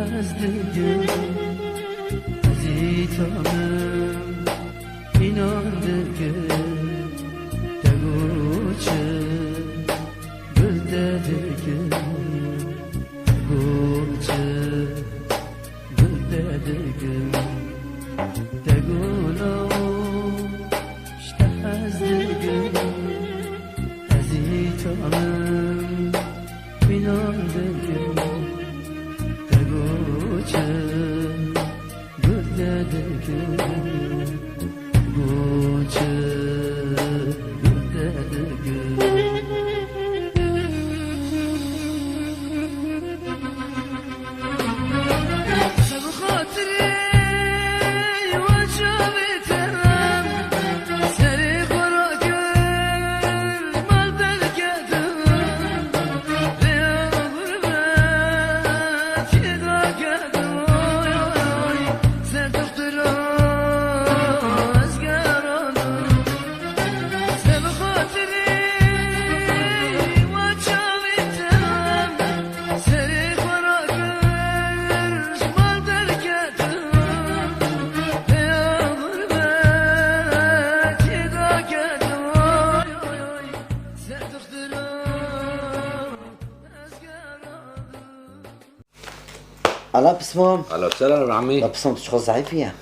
Azdıgın azitanım inandıgın Teguçı güldedigin Teguçı güldedigin Tegula işte azdıgın azitanım inandıgın Teguçı güldedigin Teguçı güldedigin الله بسمهم الله السلام عمي لا بسمهم تشخص ضعيفية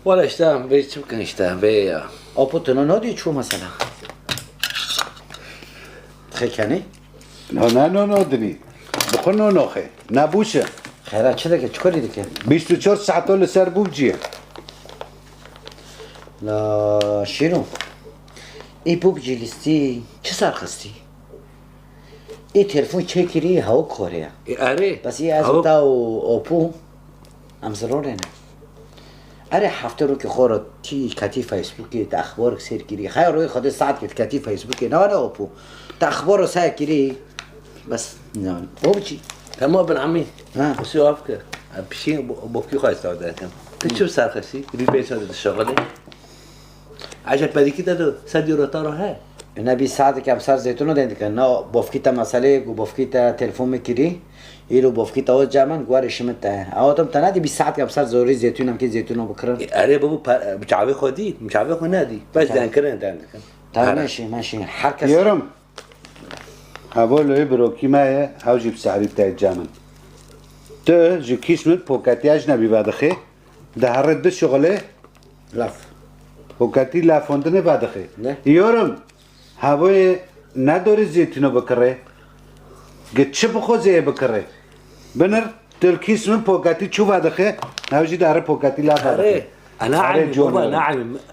ولا اشتهم بي يمكن اشتهم بي أبو تنانادي شو مثلا خيكاني نه نادنی بخون ناخه نبوشه خیرات چه دیگه چیکاری دیگه 24 ساعت ول سر بوبجیه لا شنو ای بوبجی لیستی چه سرخستی ای تلفن چکری هوا کاره اره بس ای از تا و اپو هم ضرورنه اره هفته رو که خورد تی کتی فیسبوکی تا اخبار سیر گیری خیر روی خود ساعت که کتی فیسبوکی نه اپو تا اخبار رو سیر گیری بس نه بوبجی تمام ابن عمي ها. بس يوقفك بشي بوكي خايس تعوداتهم تشوف سرخسي ريد بيت هذا الشغله عجب بدي كده سد يورو ترى ها نبی ساعت که امسال زیتون رو دیدی که نه بافکیتا مسئله گو بافکیتا تلفن میکری ایرو بافکیتا او جامن گوارش مته آواتم تنادی 20 ساعت که امسال زوری زیتون هم که زیتون رو بکرن اره بابا مشعبي خدي مشعبي خنادي بس ده انكرن ده عندك تا ماشي هر کس یارم هوا لوی بروکی مایه هاو جیب سعری بتاعت جامن تو جو کیس من پوکتی اجنبی بدخه ده هر رد شغله لاف پوکتی لافوندنه بدخه نه. یارم هوای نداره زیتونو بکره گه چه بخوزه بکره بنر تل کیس من پوکتی چو بدخه هاو جی داره پوکتی لاف اره بدخه انا عالم بابا انا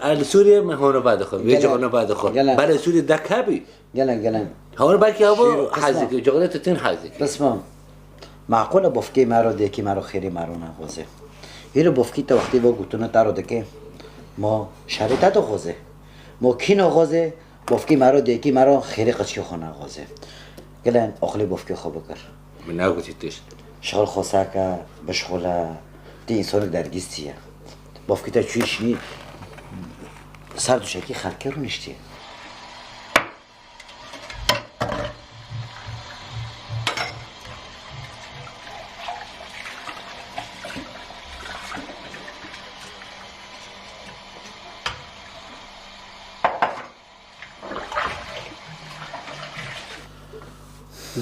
عالم سوريا ما هون بعد اخر بيجي هون بعد اخر يلا. بلا سوريا ده كابي گلن هون باقي شيرو، هو اسمع. حازك جغلته تين حازك بسمم معقوله بافکی مرا دیکی مرا خیری مرا نخوزه ایرو بافکی تا وقتی با گوتونه تارو دکه ما شریطه تو خوزه ما کی نخوزه بافکی مرا دیکی مرا خیری قچی خونه خوزه گلن اخلی بافکی خوب بکر من ناقص تيش شغل خوساکا بشغله دی انسان درگیستیه بافکی تا چویش نی سر دوشکی خرکه رو نشتیه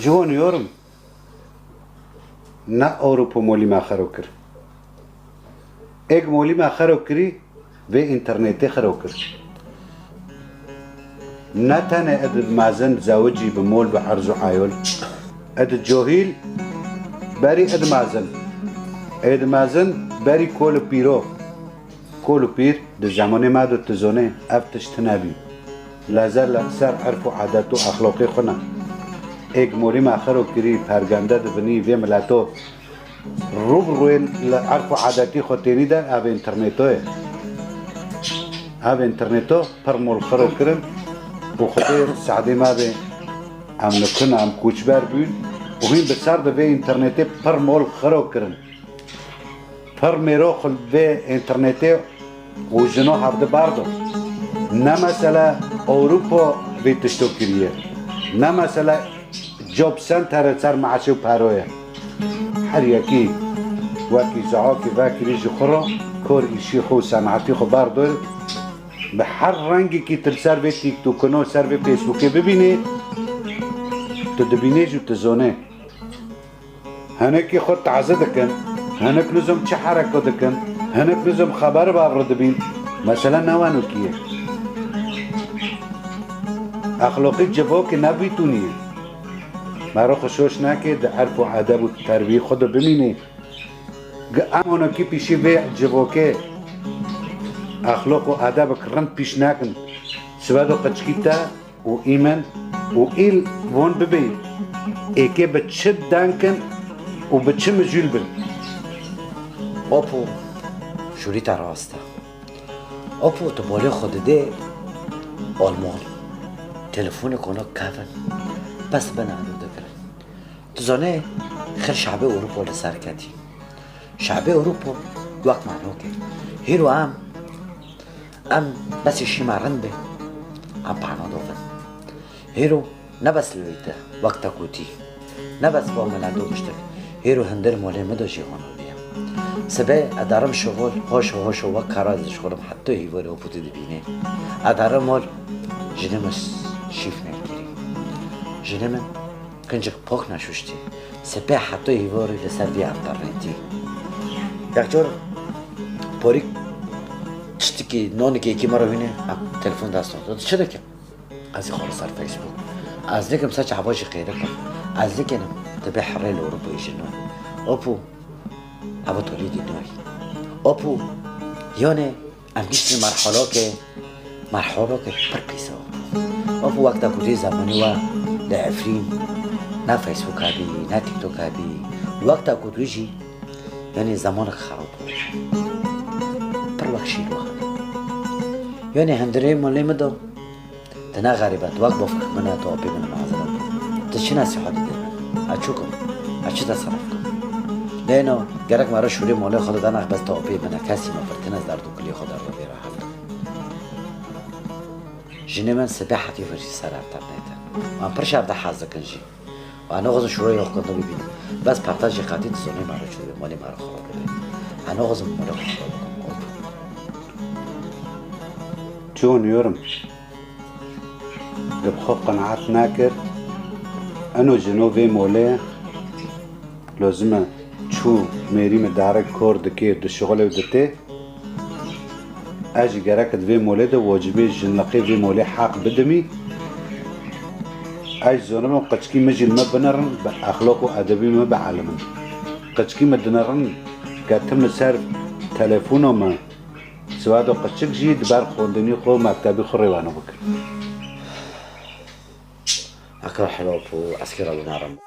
جوان یارم نه اروپا مولی ما خراب کر اگ مولی ما خراب کری و اینترنت خراب کر نه تنه اد مازن زوجی به مول به عرض و عایل اد جاهیل بری اد مازن بری کول پیرو کول پیر د زمانه ما دو تزونه افتش تنبی لازر لسر عرف و عادت و اخلاقی خونه ایک موری ماخرو کری پرگنده دبنی و ملاتو روی عرف و عادتی خودتینی ده او انترنتوه او انترنتو پر مول خرو کرن و خودی سعدی ما به هم نکن هم کوچبر بین و هین بسر ده به انترنتی پر مول خرو کرن پر میرو خل به انترنتی و جنو هفته باردو نه مثلا اروپا به تشتو کریه نه مثلا جاب سنتر سر معاشه و پرویه هر یکی وکی زعاکی وکی ریجی خورا کار ایشی خو صنعتی خو بردار به هر رنگی که تل سر به تیک توک و سر به فیسبوک ببینی تو دبینی جو تزونه هنکی خود تعزه دکن هنک لزم چه حرکه دکن هنک لزم خبر بابر دبین مثلا نوانو کیه اخلاقی جواب نبیتونیه مرا خوشش نکه در عرف و ادب و تربیه خود ببینی امانو کی پیشی به جوابه اخلاق و ادب کرن پیش نکن سواد و قچکیتا و ایمن و ایل وان ببین ایکه به چه دنکن و به چه مجول بین اپو شوری تا راسته اپو تو بالا خود ده آلمان تلفون کنه کفن بس بنادو دکرن تو زانه خیر شعب اروپا لسر کتی شعب اروپا وقت معنو که هیرو ام بس شی مرن به ام پانا دوفن هیرو نبس لویده وقتا کوتی نبس با ملندو بشتک هیرو هندر مولی مدو جیغانو بیم سبه ادارم شغل هاشو وقت کارا شغلم حتی هیواری اپوتی دبینه ادارم مال جنمش شیف نگیری جنمن کنجک پاک نشوشتی سپه حتی هیواری لسر وی انترنتی یک جور پاریک چتی که نانی که یکی مرا بینه تلفن دست داد چه دکم؟ از این خالص سر فیسبوک از دیگم سچ عباشی خیره کن از دیگم تبه حریل اروپایی جنوی اپو ابا تولیدی نوی اپو یانه امگیشتی مرحله که پر پیسا اپو وقتا کتی زمانی و لعفرین نه فیسبوک هبی نه تیک توک هبی وقتا کتویجی یعنی زمان خراب بود پر وقت شیلو یعنی هندره مالی مدام تنا غریبت وقت بافک منه تو آبی منه معذرت تو چی نصیحاتی دارم؟ اچو کن؟ اچو تصرف کن؟ لینا گرک مرا شوری مالی خود دانخ بس تا آبی منه کسی مفرتن از درد و کلی خود در رو بیره حفظ جنه من سبه حتی فرشی سر افتر نیتن من پرش افته حضر کنجی و انا غزو شروعی اخ کنده ببینم بس پرتاج قدی تزونه مرا شوری مالی مرا خراب بده انا غزو مالی خراب بکن چون یورم بخو قناعت نکر انو جنوبی موله لازمه چو میریم داره کار دکه دو شغل دته اجی گرکت وی موله ده واجبه جنلقی وی موله حق بدمی اج زونم قچکی مجل ما بنرن با اخلاق و ادبی ما بعلمن قچکی ما دنرن کتم سر تلفون ما سواد و قچک جید بر خوندنی خو مکتبی خو روانو بکن اكره حلوب وعسكر ابو نارم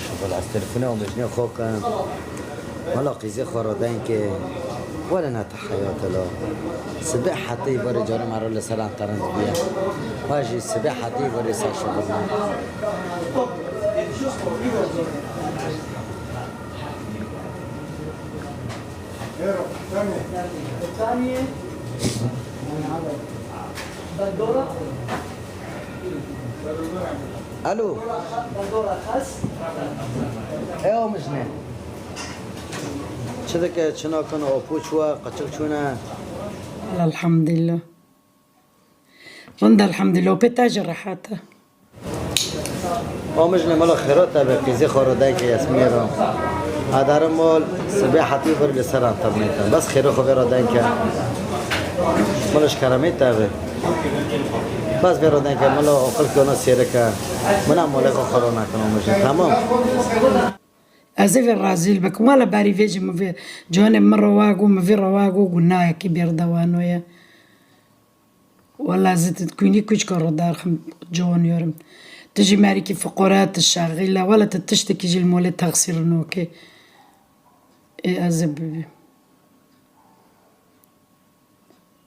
شغل از تلفونه ومجني خوكا ولا قيزي خرادين كي ولا نتحيات لا سباح حتى يبري جاري مرة لسرعة ترند بيا واجي سباح حتى يبري سر شغلنا الو ايوه مجني شدك شنو كانوا اوبوشوا قتلتونا الحمد لله رند الحمد لله وبتاجر حتى مجني مالا خيرات بقيزي خاردين كي يسميرا هذا مال سباحتي بر لسر انترنت بس خيرو خبر دين كي مالش كراميت تابع بس برادن که ملا عقل کنه سیره که منم مال خورا نکنم مجنی تمام ازي الرازيل بك ولا باري فيجي ما في جوانب مرة واقو ما في رواقو قلنا يا كبير دوانو يا ولا زيت تكوني كوش كردار خم جوان يورم تجي ماريكي فقرات الشاغلة ولا تتشتكي جي المولد تغسير نوكي إيه أزي بيبي.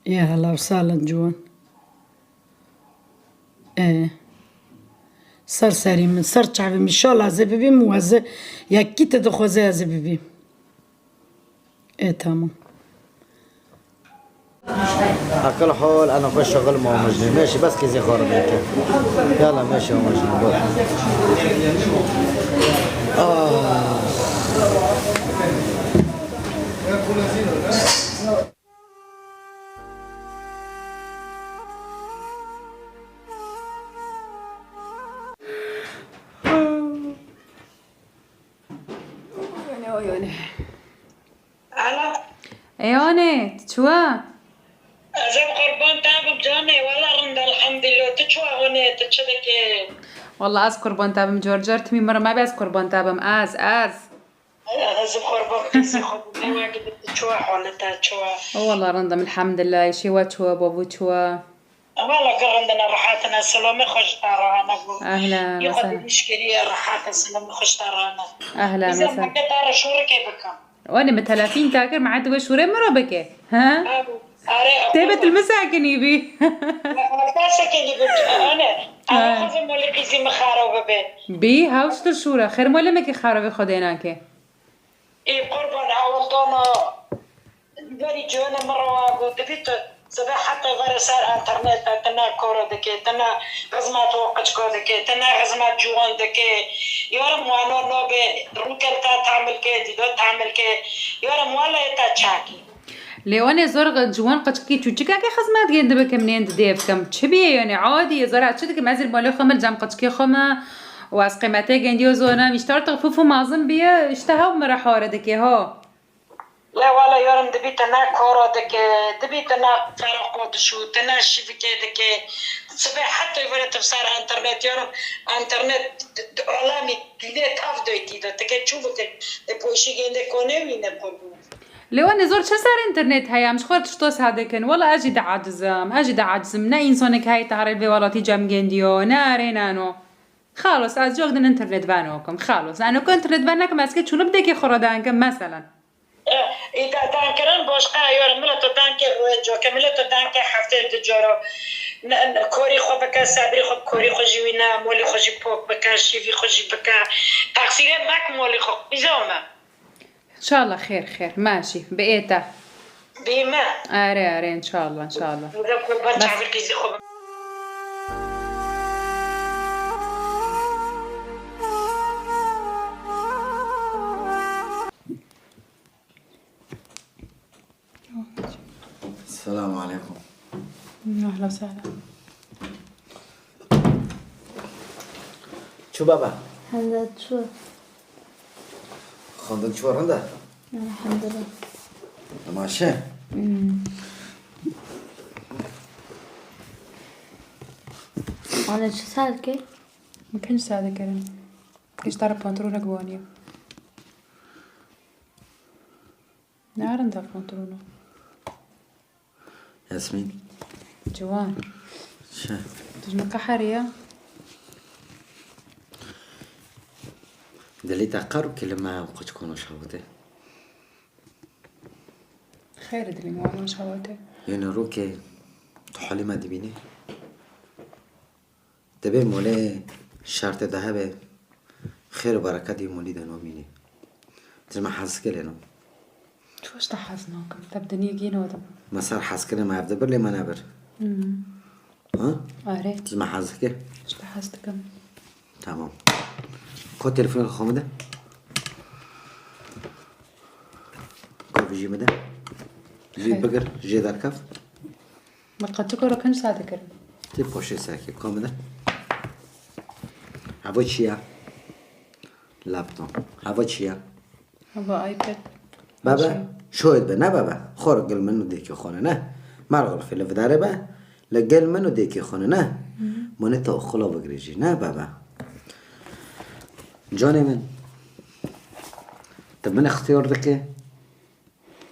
يا هلا وسهلا جوان. إيه صار ساري من صار شعبي من شاء الله أزي بيبي موازي يا كيت دخوزي أزي بيبي. إيه تمام. على كل حال انا في الشغل مع مجنون ماشي بس كذا خارب هيك يلا ماشي يا مجنون ألا ايوني تشوا أزم قربان تابم جاني ولا رند الحمد لله تشوى هوني تشدك والله از قربان تابم جورجرت می مرة ما بي از قربان تابم از أزم قربان كيسي خود ما قد تشوى حولتها تشوى والله رندم الحمد لله شي تشوا بابو تشوا والله قرندنا راحتنا سلامي خوش تارانا اهلا يقعد وسهلا مشكلة راحتنا سلامي خوش تارانا اهلا إذا ما وسهلا قدر شورك بكم وانا من 30 تاكر مع دوي شوري مرة بكي ها أري تيبت المساكن يبي سكني قلت أنا خذ مولي قيزي مخارو ببين بي هاوش الشورى خير مولا مكي خاربي خديناكي إيه قربان أول دونا بري جوانا مرة واقو دبيت صباح حتى غير صار انترنت تنا كورو دكي تنا غزمات وقت كو دكي تنا غزمات جوان دكي يورم وانو نوبي روكلتا تعمل كي ديدو تعمل كي يورم ولا يتا تشاكي ليواني زور جوان قشكي تشوجيكا كي خزمات جند بكم نين ديف كم تشبيه يعني عادي زرع تشدك مازل مالو خمر جام قشكي خما واس قيمته جنديو زونا مشتار تغفوفو مازن بيه اشتهاو مرحوره دكي ها لا ولا يورم دبي تنا كورو دكي دبي تنا فرق شو تنا شبكه دكي صباح حتى يقول تبصار انترنت يورم انترنت علامي ديت افدويتي دكي تشوفك بوشي جند كوني نبقى ليواني زور چه سر انترنت هيا مش خورت شتوس هادكن والله اجي عجزم نا انسانك هاي تهري في ولاتي جام جنديو ناري نانو خالص از جوغدن انترنت بانوكم خالص انا كنت انترنت بانك مسكت شو بدك خردانكم مثلا إذا دانكران باشقا يورم ملتو دانكر رويجو كملتو دانكر حفتة دجارو كوري خو بكا صبري خو كوري خو جوينا مولي خو جي بوك بكا شيفي خو جي بكا تقصيري ماك مولي خو بيزوما ان شاء الله خير ماشي بقيتا بيما اري ان شاء الله إذا كنت برجع في الكيزي خو السلام عليكم اهلا وسهلا شو بابا هلا شو خندق شو رنده الحمد لله ماشي أنا شو سالكي ما كانش ساعدة كريم كيش تعرف بانترونك بوانيا نعرف انت بانترونه ياسمين جوان شو تجمع حرية دلي تقارب كلمة وقت تكونوا شهوته خير دلي معنا شهوته يعني روكي تحولي ما دبيني تبي مولي شرط ذهبه خير وبركة دي مولي دنو ميني تجمع حاسس كلنا شوش تحزناكم تبدني جينا وطبعا مسار حاسس كلنا ما يبدأ برلي ما نبر ها قريت تجمع حاسس كده شوش تحزتكم تمام خد تلفون الخوم ده كوب جي مده جي بقر جي دار كف ما قد تكون كانش ساعدة كريم تي بوشي ساكي كوم ده هاو تشيا لابتوب هاو تشيا هذا ايباد بابا شويد بنا بابا خورق منو ديكي خونه نه مرغل في الفداري با لقل منو ديكي خونه نه مونيتو خلا بقريجي نه بابا جاني من طب من اختيار دكي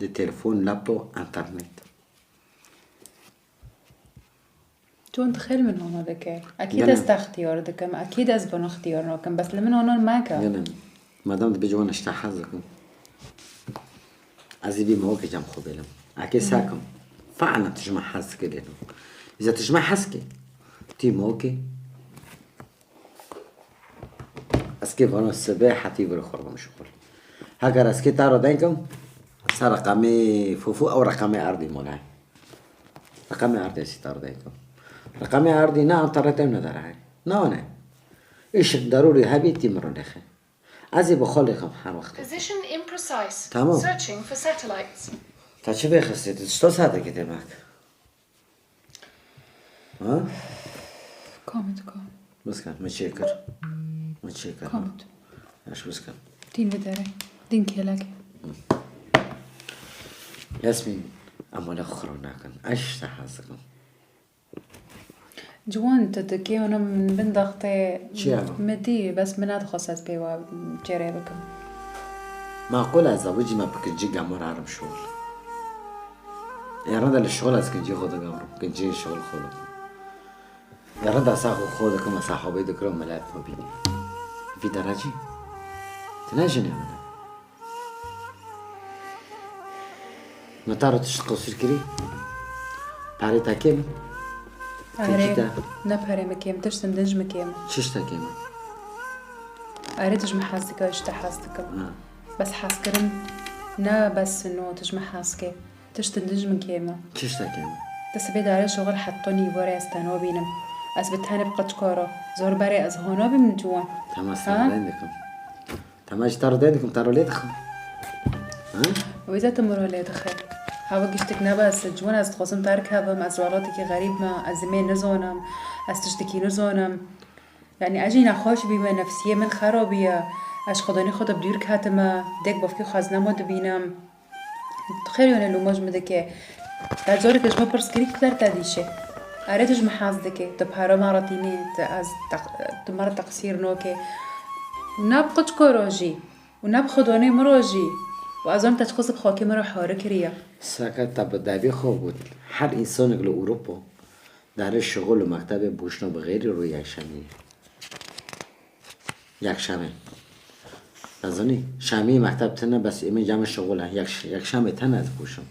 دي تليفون لابتوب انترنت شو انت خير من هون ذكي اكيد جنن. است اختيار دكم اكيد ازبن اختيارنا كم بس لمن هون ما كان يلا ما دام بيجوانا اشتاح حظكم از بی مو که جم خوبیلم اگه ساکم فعلا تجمع حس کردیم اذا تجمع حس که تی مو که از که وانو سبه حتی برو خورم شغل اگر از که تارو دینکم سر رقمی فوفو او رقمی اردی مونه رقمی اردی سی تارو دینکم رقمی اردی نه انترنتم نداره نه ایش ضروری هبیتی مرو نخه ازی بخالی خم هر وقت Position imprecise. تمام. Searching for satellites. تا چه بخستید؟ شتا ساعته که تمک؟ ها؟ Kommt, komm. بس کن متشکر متشکر Kommt. اش بس کن Din vidare. Din kelage. یاسمین اما نخورو نکن اش تحسکم جوان تدكي انا من بين ضغطي چیه؟ مدي بس من ادخل از بيوا جري بكم معقول از زوجی ما بکنجی گمار عرم شغل یاران دل شغل از کنجی خود گمارم کنجی شغل خودم یاران در ساخو خود کم صحابه دکرم ملعب مبینی فی درجی تناجنی منه نتارو تشت قصير كري باري تاكيم اري تجيتا نبهري مكيم تشتم دنج مكيم تشت تاكيم اري تجمع حاسك اشتا حاسك بس حاسكرن نا بس انه تجمع حاسك تشتم دنج مكيم تشت تاكيم تسبي داري شغل حطوني ورا استانو بينم اثبتاني بقد كورو زور بري از هونو بي من جوان تمام استعملينكم تمام تارو دينكم تارو ليدكم ها وإذا تمر ولا دخل هوا قشتك نبس جوان از تخصم تارك هوا مسؤولاتي كي غريب ما از زمين نزونم از تشتكي نزونم يعني اجي نخوش بما نفسية من خرابية اش خداني خدا بدير كاتما ديك بفكي خازنا ما دبينم تخيل يعني لو ماج مدكي تجارك اجما برسكري كتر تديشه اريد محاز دكي تبهارا مرتيني از تمر تقصير نوكي ونبقى كوروجي ونبخداني مراجي وأظن تشخيص بخاكي مرة حارة كريا ساكت تب دابي خوب بود هر انسان گلو اروپا در شغل و مکتب بوشنا بغیر روی یک شمی یک شمه بزنی شمی مکتب تنه بس ایمی جمع شغله یک شمه تنه از بوشم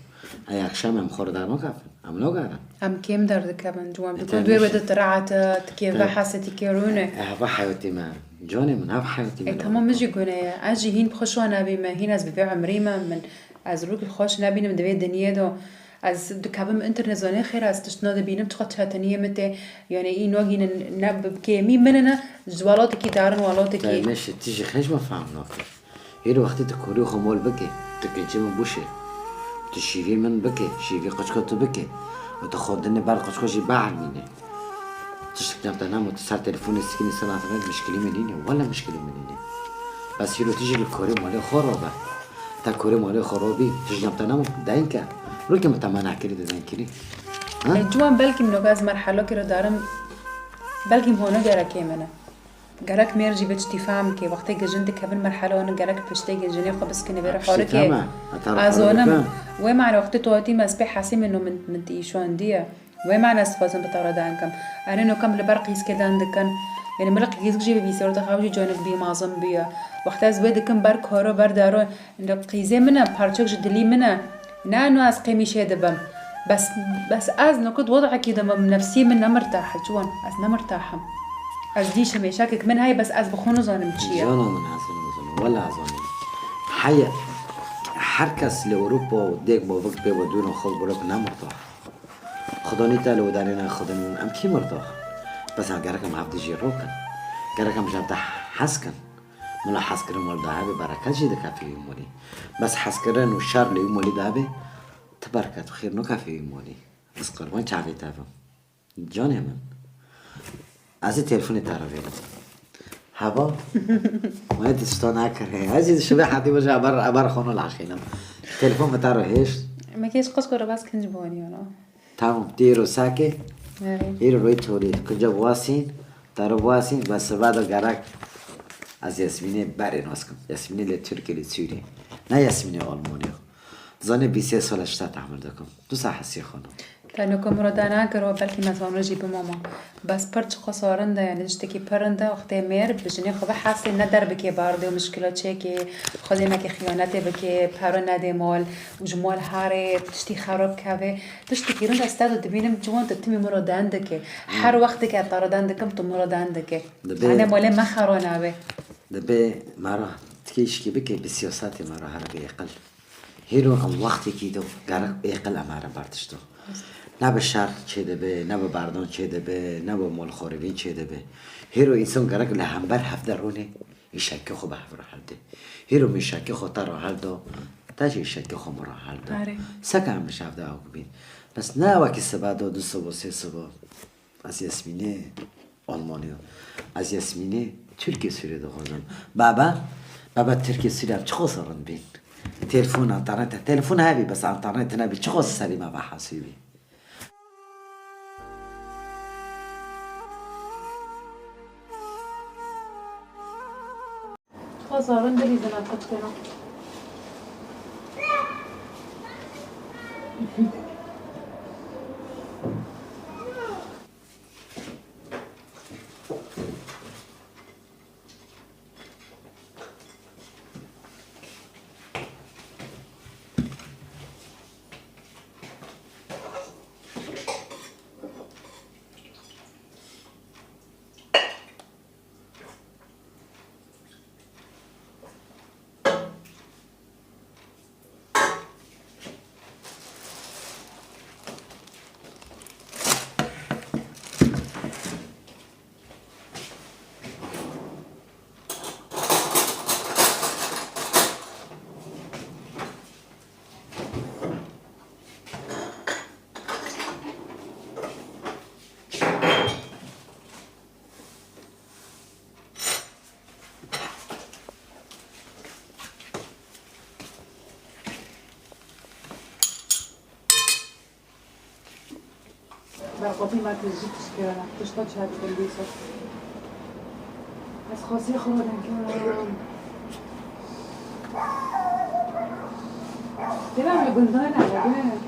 یک شمه هم خورده نکردن هم نگردن أم كيم درد كمان جوان بكون دوير بدت رعت تكيف حاستي كيرونه هوا حياتي ما جاني من هوا حياتي اي تمام مجي قونه اجي هين بخشوا نبي ما هين از ببيع عمريما من از روك الخوش نبي من دوي الدنيا دو از دكابم انترنت زاني خير از تشتنا دبينم تخط هاتنية متى يعني اي نوغي نب كيمي مننا جوالاتي كي دارن والاتي كي ماشي تيجي خيش ما فهم ناكل هيرو وقتی تکوری خمول بکی تکنچه من بوشه تشیوی من بکی شیوی قشکاتو بکی و تخودنی بر قشکاشی بحر مینه تشتك نام وتسال تليفون سكيني صنعت مشكلة منينة ولا مشكلة منينة بس هيرو تيجي الكوري مالي خرابة تا كوري مالي خرابي تيجي نام داينكا روكي متمنع كري داينكري جوان بلكي منو غاز مرحلة كرا دارم بلكي هونا جارا كيمنا جارك ميرجي بتشتي فهم كي وقتي جنتك قبل مرحلة وانا جارك بتشتي جني قبس كني بيرا حارك ازونم ومعنى وقتي تواتي ما سبي حاسم انه من تيشون ديه ومعنى استفازن بطارة دانكم أنا إنه كم لبرق يسكت عندكن يعني مرق يسكجي بيسير تخاوجي جانب بي معظم بيا وقت از بدكم برق هارو بردارو إنه قيزة منا بارشك جدلي منا نا إنه از قيمي شيء دبم بس از نقد وضع كده من نفسي من مرتاحة جوان از نمرتاحة از ديش مشاكك من هاي بس از بخونو زانم تشيا جانا من عزانم ولا عزانم حيا حركس لأوروبا وديك بوفق بي ودون خود بروك نمرتاح خداني تالو دارينا خداني ام كي مرتاح بس هم جركم عبد جيروكن جركم جابت حسكن ملا حسكرن مول دهبي بركات جي دكافي يمولي بس حسكرن والشر لي يمولي دهبي تبركات خير نو كافي يمولي بس قربان چاوي تافم جاني من از تلفن تعرفي هوا ما تستان هكر عزيز شبه حدي وجه عبر خونو العشينم تلفون بتاعه هيش ما كيش قصقر بس كنج بوني أنا تمام تيرو ساكي هيرو روي تولي كنجا بواسين تارو بواسين بس بعد جرك از ياسمينه بري ناسكم ياسمينه لتركي لسوري نه ياسمينه آلمانيا زانه 23 سال اشتا تعمل دكم دو ساعة حسي خانم تانو كمرودانا كرو بلكي مثلا رجي بماما بس برج خسارنده يعني تشتكي برنده وقتی مر بجنی خوب حاصل ندار بکی بارده و مشکلات چه که خودی مکی خیانته بکی پرو نده مال و جمال هاره تشتی خراب کهوه تشتکی رند استاد دبینم جوان تتمی مرودانده که هر وقت که طردانده کم تو مرودانده که معنی مال ما خرانه به دبی مرا تکیش کی بکی بسیاستی مرا هر بیقل هیرو ام وقتی کی دو گرق بیقل اماره برداشتو نه به شرق چه دبه نه به بردان چه دبه نه به مال خاربین چه دبه هیرو انسان گرق لهمبر هفته رونه این شکه خو به هفته حل ده هیرو می شکه خو تا راه حل دو تاجی شکه خو مرا حل دو سکه هم بشه هفته آگو بین بس نه وکی سبا دو صبح سه صبح از یاسمینه آلمانیو از یاسمینه ترکی سوری دو خوردم بابا ترکی سوری هم چه خسارن بین تلفون انترنت تلفون هایی بس انترنت نبی چه خاص سری ما حاسبی خسارن دلی زمان فتکنم قبل ما تجيبش كده تشطش هاد البيسة بس خاصي خرج كمان تلعب الجندان على جنب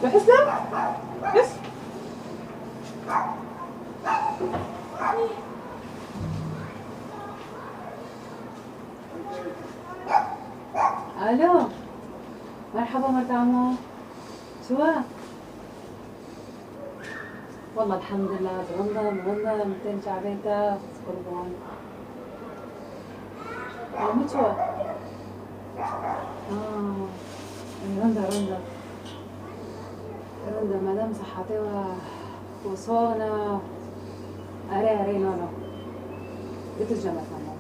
بحس لا بس الو مرحبا مرت عمو شو والله الحمد لله مغنى 200 شعبيته قربان متوا رندا مدام صحتي وصونا أري نونو بترجمة ماما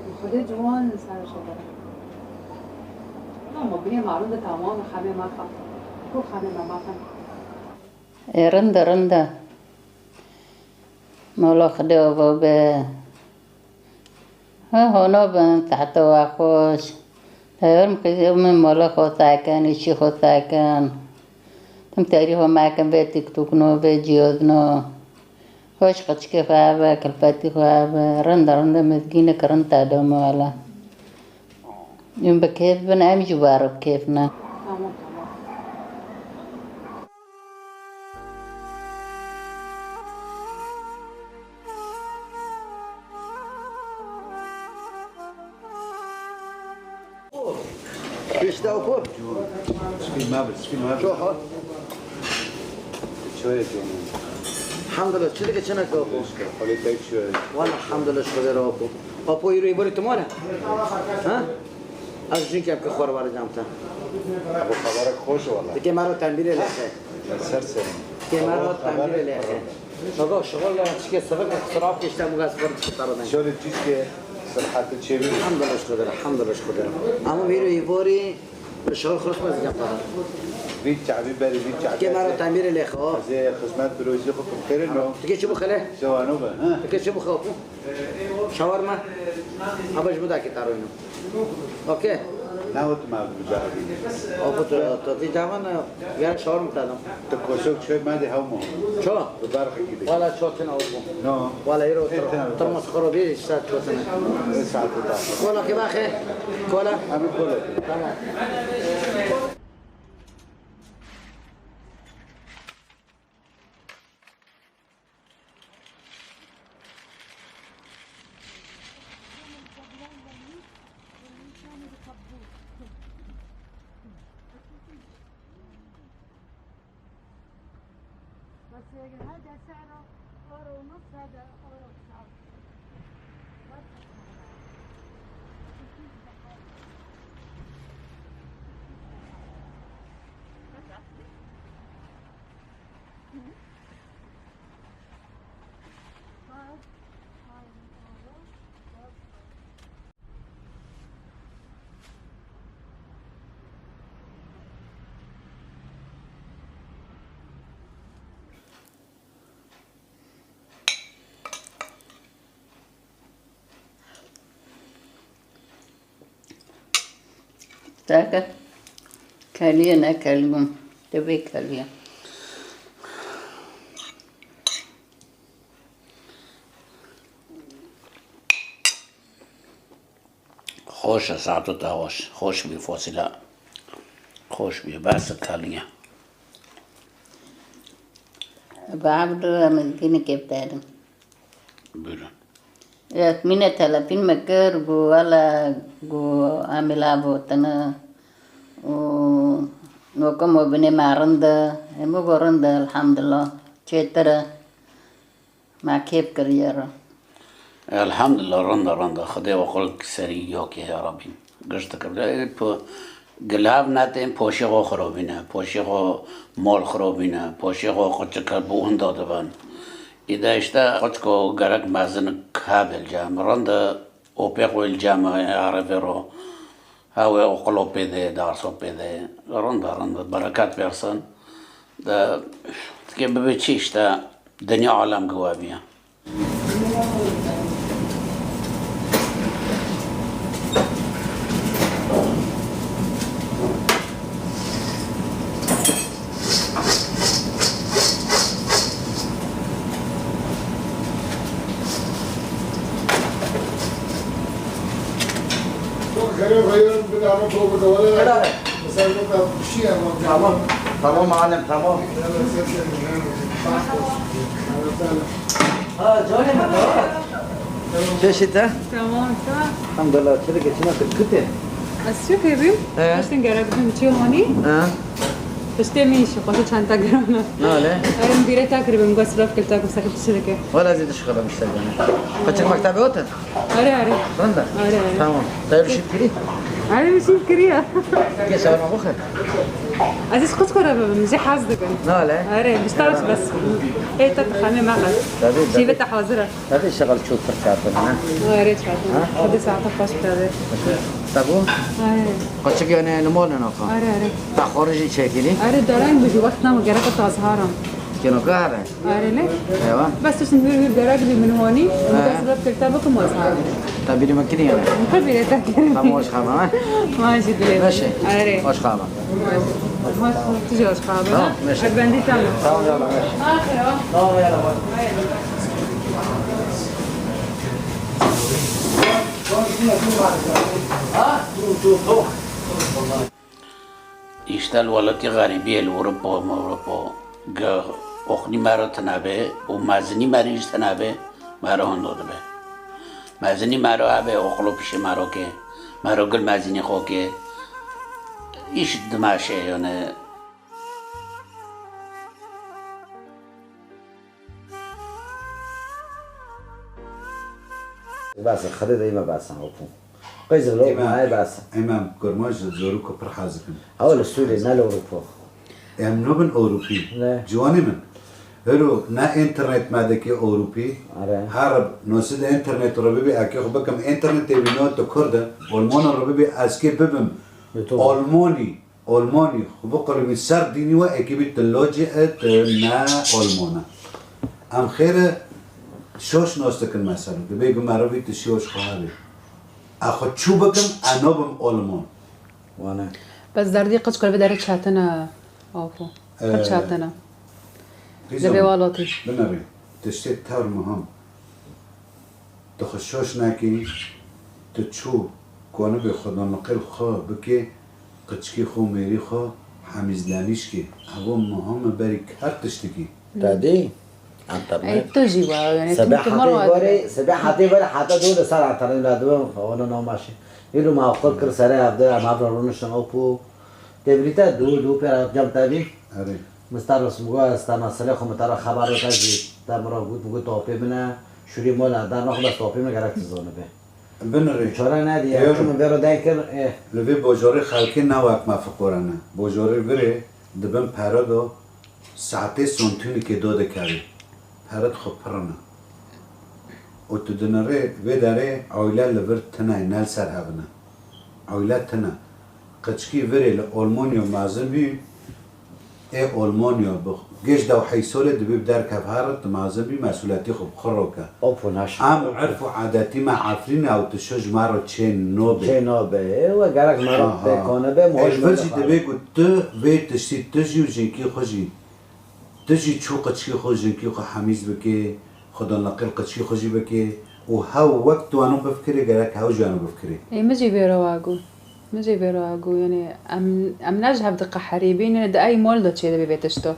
وخدي جوان صار شغل ماما بني معروضة تمام خامي ما خاف كل خامي ما خاف رندا مولا خدا بابا هنا بن تحت واخوش هرم كذا من مولا خوتا كان يشي خوتا كان تم تاريخ ما كان بيتك توكنو بيجيودنو هوش قد كيف هذا كالفاتي هذا رندا مدقينة كرنتا دوم ولا يوم بكيف بنعم جوارب كيفنا بيشتاقوا سفين ما شو حال شوية جونين الحمد لله شو لك شنو كوكو حالي تايك شوية والله الحمد لله شكرا روكو بابو يروي بوري تمونا ها از جين كيف كخور وارد جامتا أبو خبرك خوش والله تكي مارو تنبيل لأخي سر سرين تكي مارو تنبيل لأخي شغل شكي صغر اختراف كيشتا مغاز برد شطارنا شغل تيسكي صراحة تشيبي الحمد لله شكرا اما بيروي بوري الشغل خلص ما زجام طبعا بيت شعبي بالي بيت شعبي تكي مارو تنبيل لأخي زي خدمات بروزي خكم خير انه تكي شبو خليه سوانو با ها تكي شبو خوفو شاورما أبغى جبنا كي تاروينو أوكي ناوت ما بجاهدين أبغى تطي جامنا يا شاورما تادم تكوسوك شوي ما دي هومو شو ببارك كده ولا شو تنا أبغى نو ولا يرو ترمس خروبي شات شو تنا ساعة تطلع ولا كيف أخي ولا عم كله تمام تاكا كاليا ناكلهم تبي كاليا خوش ساعتو تاوش خوش بی فاصله خوش بی بس کالیه بعبد من كيني كيبتادم بیرون مين تلافين مكر جو ولا جو عامل أبو تنا و نوكم بني معرندا مو برندا الحمد لله شترا مع كيف كريرة الحمدلله رنده خدای وقل سری یاکی یا ربی گشت کبله گلاب نتیم پوشیقو خرابینه پوشیقو مال خرابینه پوشیقو قچکر بوهن داده بند ایده اشته قچکو گرک مزن کابل جام رنده اوپیق ویل جام عربی رو هاوی اقلو پیده دارسو پیده رنده برکت برسن ده که ببی چیش ده دنیا عالم گوابیه تمام معلم تمام جاني كيف انت؟ تمام تمام الحمد لله تلقى كنا كنت از چه خیریم؟ اه. داشتین گرفتیم چی هانی؟ داشته میشه خواهد چند تا گرانه ناله آرم بیره تقریبا میگه سلاف کل تاکو ساکت چیزی که ولا زيد شغله مستجانه قلت مكتبي وقتها آره رندا آره تمام طيب شو بكري آره میشیم کریه كيس اول ما بخر عزیز خود کنه مزی حاضر کن ناله آره بیشترش بس ای تا تخمه مغز شیبه تا حاضره هذه شغل شو تركاتنا آره چطور خود ساعت پاس بده تابو آره قلت لك انا نمول ناقا آره تا خارجي شكلي آره دارن بجی وقت نمو گرفت تازهارم كانوا قاعده آره نه ايوه بس تشن هير درج من هوني ومن سبب كتابك مازهار تبيني مكني انا مخبي تذكر تمام وش خامه ماشي دليل ماشي آره وش خامه ما تجي وش خابه ماشي. بندي تمام تمام يلا ماشي آخر تمام يلا اشتال ولكي غريبية الأوروبا ما أوروبا جا أخني مرة تنابه ومازني مريج تنابه مرة هندو دبه مازني مرة أبه أخلو بشه مرة که مرة قل مازني خو که إيش دماشه يعني بس خريطة إيما بس هوكو قيز لو معي بس امام گرماج زوروکو پر حازکن حول السوري نال أوروبا ام نوبن اوروبی نه. جوانی من هرو نا انترنت مادکی اوروبی آره. هرب نوسید انترنت رو ببی اکی خب بکم انترنت بینو تو کرده آلمان رو ببی از که ببم یوتیوب. آلمانی خب بقول من سر دینی و اکی بی تلاجئت نا آلمانه ام خیره شوش ناستکن مثلا بگم مرا بیت شوش خواهی اخو چو بکم انابم آلمان وانا بس دردي قد كل بدار تشاتنا عفوا قد تشاتنا دبي والاتي بنابي تشتي تار مهم تخشوش ناكي تتشو كوانا بخدا نقل خا بكي قچكي خو ميري خا حميزدانيش كي هو مهم بري كار تشتكي دادي اي انترنت تجي يعني سبع تمكن حتى مرة يقولي سبع حتى يقولي حتى دول صار على ترى لا دول فانا نو ماشي يلو ما أقول كر سريع عبد ما أبغى رونش نوبو تبريتا دو بير جام تابي هري مستر رسمگاه است مسئله خو متر خبر رو تجید در مرا بود بگو تاپی منه شوری مال در نخو بس تاپی منه گرک زانه به بنری چاره ندیه چون برو دیگر لوی بوجاری خلکی نوک مفکرانه بوجاری بره دبن پرادو ساعتی سنتونی که داده کردی پراد خب پرانه و تو دنره و داره عویله لور تنه نل سر هبنه عویله تنه قچکی وری لألمانیا معظم بی ای ألمانیا گیش دو حیسوله دبیب در کفهارت معظم بی مسئولیتی خب خروکه اوپو نشد ام عرف و عادتی ما عفرین او تشج مرا چه نوبه چه نابه و گرک مرا بکنه به مهاجم الفرجي دبيكو ت بيت تشتي تجي وجنكي خجي تجي تشو قتشي خو جنكي خو حميز بكي خدان لقل قتشي خجي بكي وهاو وقت وانا بفكري قالك هاو جانو بفكري اي مجي بيرواقو مجي بيرواقو يعني ام نجهب دقة حريبين يعني دا اي مولدو تشي دا بيتشتو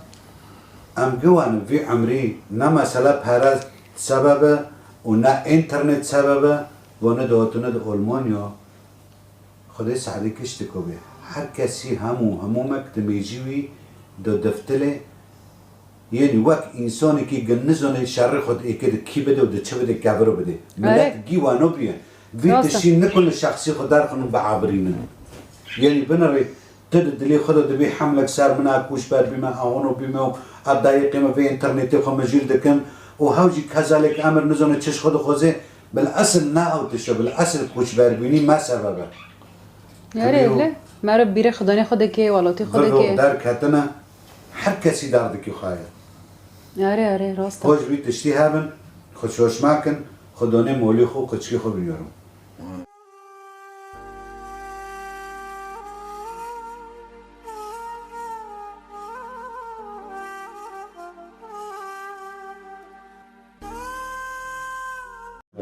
ام جوان في عمري نما سلا بهراز سببه ونا انترنت سببه وانا دوتنا دو ألمانيا خدای سعدی کشت کوبه هر کسی همومک دمیجیوی دو دفتله یعنی وقت انسانی که گنزونه شر خود ایکد کی بده و ده چه بده گبرو بده ملت گیوانو بیه وی تشی نکن شخصی خود در خونو بعبرینه یعنی بنره تد دلی خود دبی حملک سر من اکوش بر بیمه آونو بیمه و ابدایقی ما فی انترنتی خو مجیل دکم و هاوجی کذالک امر نزونه چش خود خوزه بالاصل نه او تشو بالاصل کوش بر بینی ما سببه آره له مرا بیره خدانه خوده که والاتی خوده که در کتنه هر کسی درد که خواهد آره راسته خوش بی تشتی هبن خوشوش مکن خدانه مولی خو کچکی خو بیارم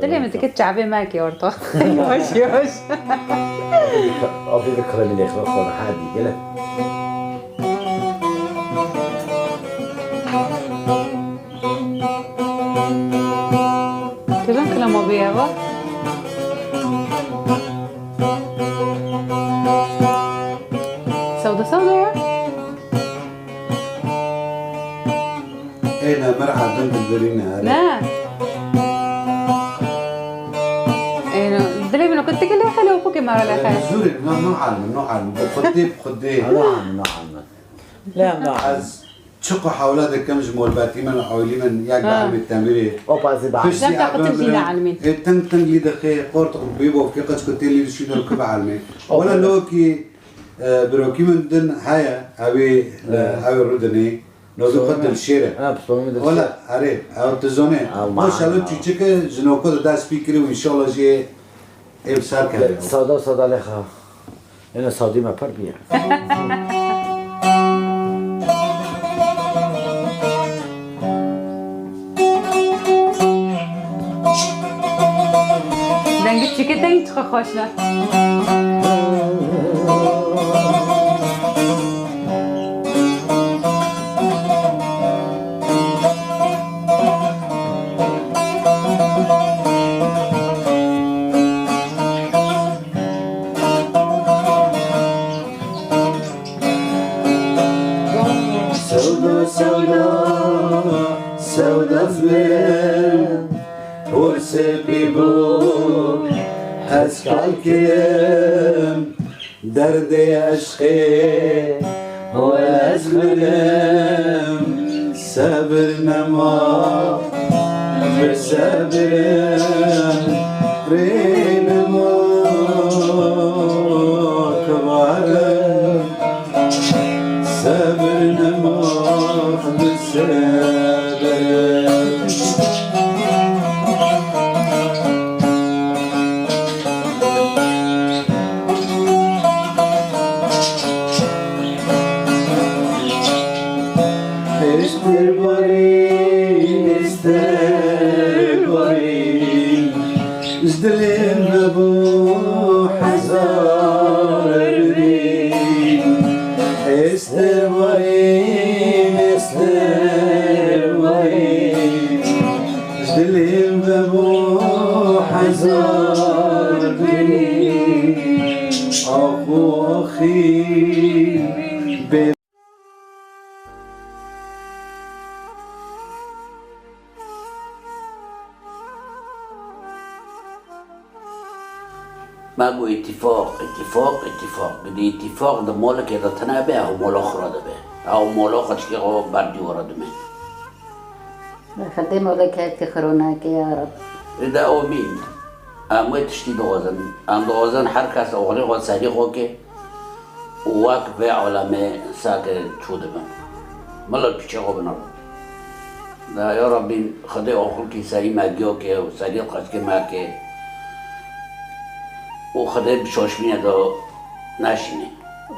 دلی متکت شعبی ماکی ارتا یواش آبی به کلامی لیخواه خونه حدی گله کجان کلام آبی اوا؟ سودا یا؟ اینا مرحب دن دلبرینه نه دلي منو كنت قال لي خليه وفوق ما ولا خير زوري نو علم خدي لا از چقو حولاد کمش مولباتی من عولی من یک بعلم التمرير او بازي بعد لا تاخذ فينا علمين تن لي دخي قرط بيبو في قد كنت لي شي دول كب علمي ولا لو كي بروكي من دن هيا ابي رودني لو دخلت الشارع ولا عارف او تزونه ما شاء الله تشيك جنوكو داس فكري وان شاء الله جي ابصار كده صدا لخا انا صادي ما پر بیا دنگت چیکه تایی چخوا خوشنا سودا زبل ورسبي بو هسكال كم درد عشقي وازمرم صبر نما بصبرم رينما كبارم صبر نما بصبرم ازدلم نبو حزار الرين استر وين ازدلم نبو حزار الرين أخو أخي ما گو اتفاق دی اتفاق ده مولا که ده تنابه او مولا خراده به او مولا خدش که غو بردی ورده من خدي مولاك تخروناك يا رب. إذا أمين أموت تشتي دوزن أم دوزن حركة أولي غو ساري غوكي وواك في علماء ساكر تشودبن ملا بيشي غو بنر دا يا ربي خدي أخلكي ساري ماجيوكي وساري قشكي ماكي وخدي بشوشمية دو ناشيني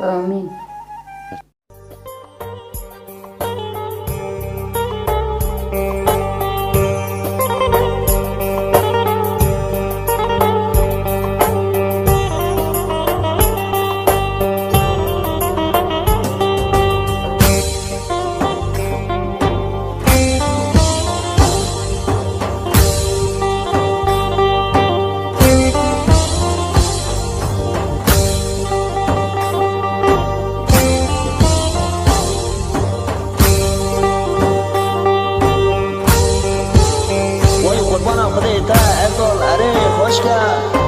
آمين. وای قربان خدای تا اگل اره خوشگاه